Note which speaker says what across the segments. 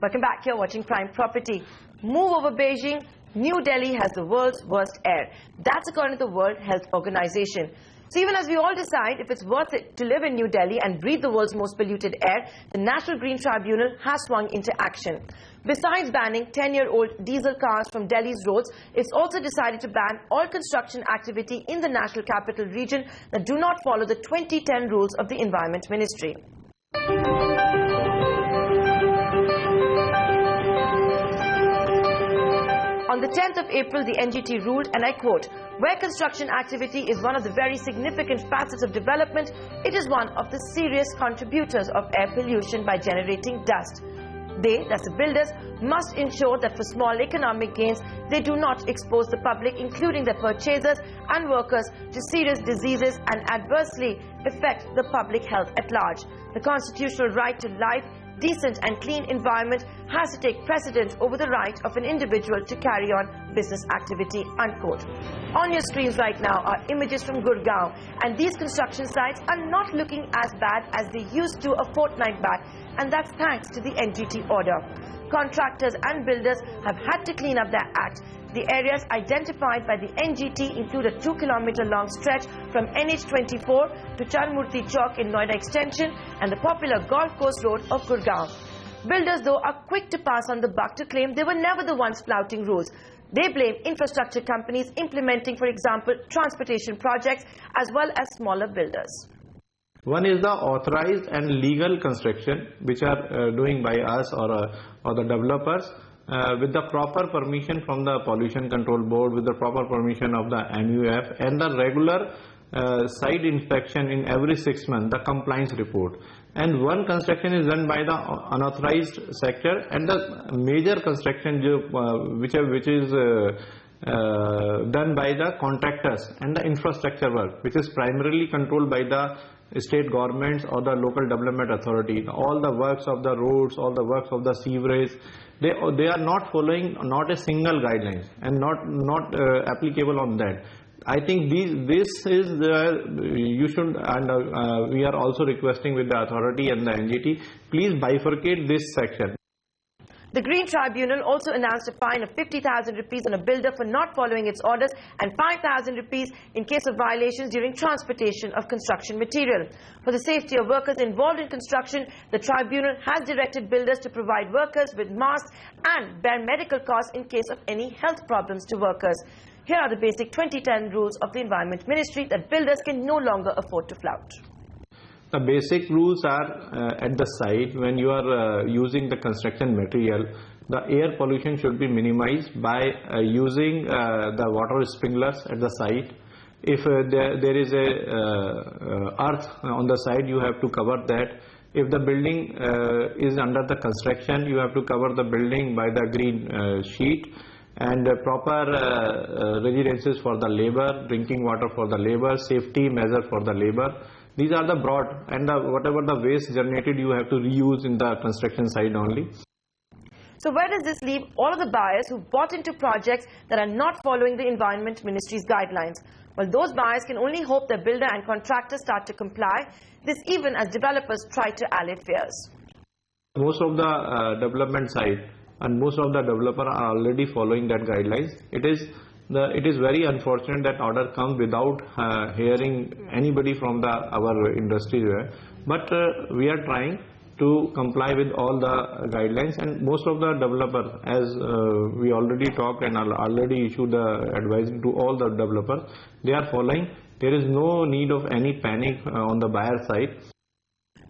Speaker 1: Welcome back. You're watching Prime Property. Move over Beijing. New Delhi has the world's worst air. That's according to the World Health Organization. So even as we all decide if it's worth it to live in New Delhi and breathe the world's most polluted air, the National Green Tribunal has swung into action. Besides banning 10-year-old diesel cars from Delhi's roads, it's also decided to ban all construction activity in the National Capital Region that do not follow the 2010 rules of the Environment Ministry. On the 10th of April, the NGT ruled, and I quote, "Where construction activity is one of the very significant facets of development, it is one of the serious contributors of air pollution by generating dust. They, that's the builders, must ensure that for small economic gains, they do not expose the public, including their purchasers and workers, to serious diseases and adversely affect the public health at large. The constitutional right to life, decent and clean environment has to take precedence over the right of an individual to carry on business activity," unquote. On your screens right now are images from Gurgaon, and these construction sites are not looking as bad as they used to a fortnight back, and that's thanks to the NGT order. Contractors and builders have had to clean up their act. The areas identified by the NGT include a 2-kilometer-long stretch from NH24 to Chanmurti Chowk in Noida Extension and the popular Golf Course Road of Gurgaon. Builders, though, are quick to pass on the buck to claim they were never the ones flouting rules. They blame infrastructure companies implementing, for example, transportation projects, as well as smaller builders.
Speaker 2: One is the authorized and legal construction, which are doing by us or the developers, with the proper permission from the Pollution Control Board, with the proper permission of the MUF, and the regular site inspection in every 6 months, the compliance report. And one construction is done by the unauthorized sector, and the major construction which is done by the contractors and the infrastructure work, which is primarily controlled by the state governments or the local development authority. All the works of the roads, all the works of the sewerage, they are not following not a single guidelines and not applicable on that. I think this is you should, and we are also requesting with the authority and the NGT, please bifurcate this section.
Speaker 1: The Green Tribunal also announced a fine of 50,000 rupees on a builder for not following its orders and 5,000 rupees in case of violations during transportation of construction material. For the safety of workers involved in construction, the tribunal has directed builders to provide workers with masks and bear medical costs in case of any health problems to workers. Here are the basic 2010 rules of the Environment Ministry that builders can no longer afford to flout.
Speaker 2: The basic rules are at the site. When you are using the construction material, the air pollution should be minimized by using the water sprinklers at the site. If there is a earth on the side, you have to cover that. If the building is under the construction, you have to cover the building by the green sheet, and proper residences for the labor, drinking water for the labor, safety measure for the labor. These are the broad, and whatever the waste generated, you have to reuse in the construction site only.
Speaker 1: So where does this leave all of the buyers who bought into projects that are not following the Environment Ministry's guidelines? Well, those buyers can only hope their builder and contractors start to comply, this even as developers try to allay fears.
Speaker 2: Most of the development side and most of the developers are already following that guidelines. It is very unfortunate that order comes without hearing anybody from our industry there. But we are trying to comply with all the guidelines, and most of the developers, as we already talked and already issued the advising to all the developers, they are following. There is no need of any panic on the buyer side.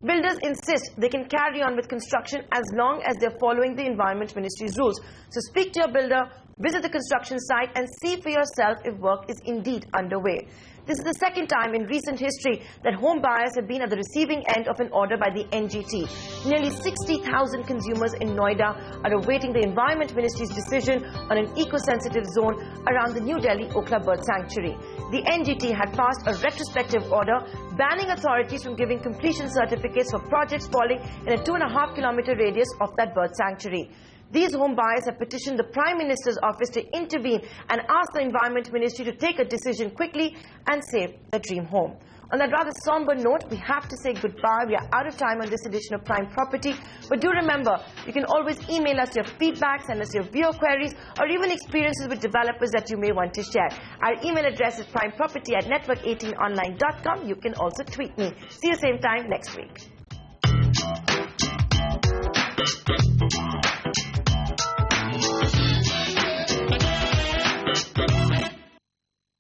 Speaker 1: Builders insist they can carry on with construction as long as they're following the Environment Ministry's rules. So speak to your builder, visit the construction site and see for yourself if work is indeed underway. This is the second time in recent history that home buyers have been at the receiving end of an order by the NGT. Nearly 60,000 consumers in Noida are awaiting the Environment Ministry's decision on an eco-sensitive zone around the New Delhi Okhla Bird Sanctuary. The NGT had passed a retrospective order banning authorities from giving completion certificates for projects falling in a 2.5-kilometer radius of that bird sanctuary. These home buyers have petitioned the Prime Minister's office to intervene and ask the Environment Ministry to take a decision quickly and save the dream home. On that rather somber note, we have to say goodbye. We are out of time on this edition of Prime Property. But do remember, you can always email us your feedback, send us your viewer queries, or even experiences with developers that you may want to share. Our email address is primeproperty@network18online.com. You can also tweet me. See you same time next week.